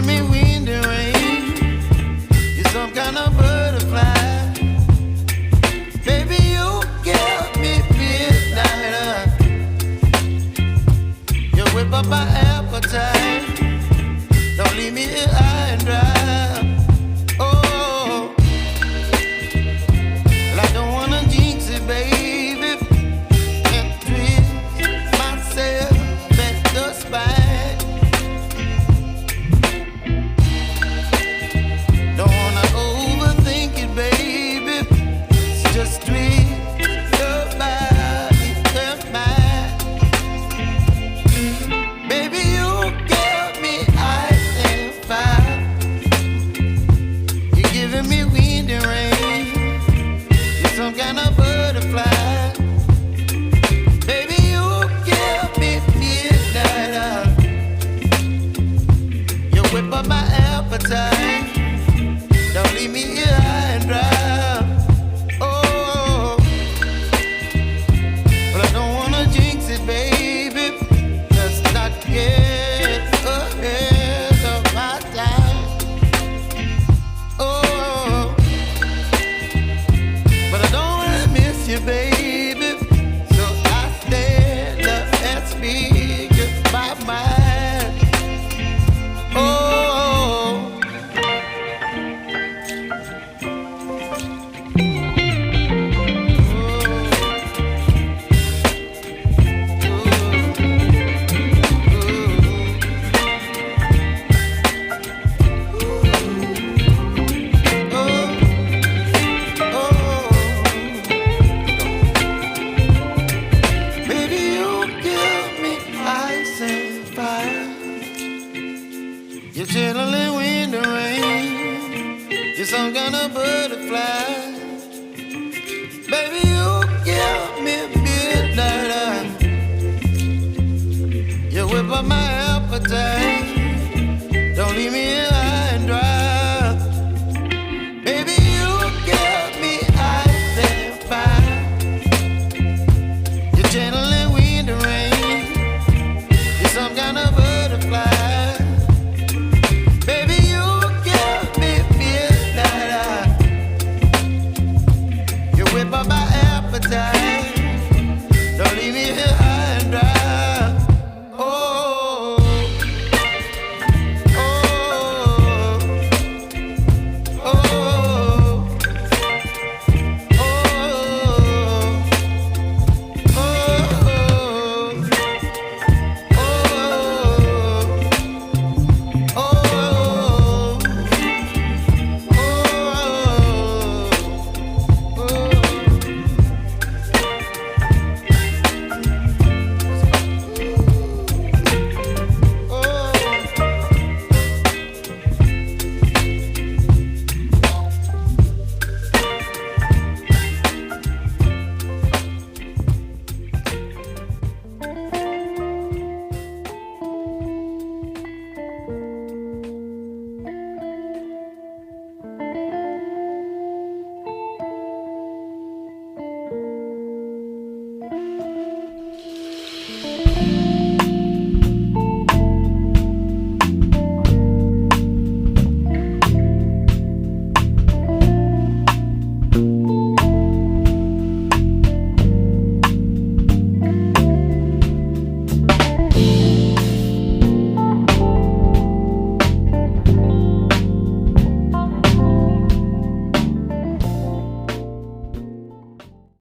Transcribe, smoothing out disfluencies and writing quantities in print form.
giving me wind and rain. You're some kind of butterfly. Baby, you give me midnight. You whip up my appetite. Don't leave me here high and dry. Oh, well, I don't wanna jinx it, baby, and twist myself at the spine. Don't wanna overthink it, baby. It's just twist your body and mine. Baby, you give me ice and fire. You're giving me wind and rain. You're some kind of butterfly. Baby, you give me midnight. You whip up my appetite. Don't leave me here high and dry. Oh, but I don't wanna jinx it, baby. Let's not get ahead of my time. Oh, but I don't wanna miss you, baby. So I stand up and speak my mind. Oh. Baby, you give me ice and fire. You're chilling wind and rain. You're some kind of butterfly. Baby, you give me midnight. You whip up my appetite.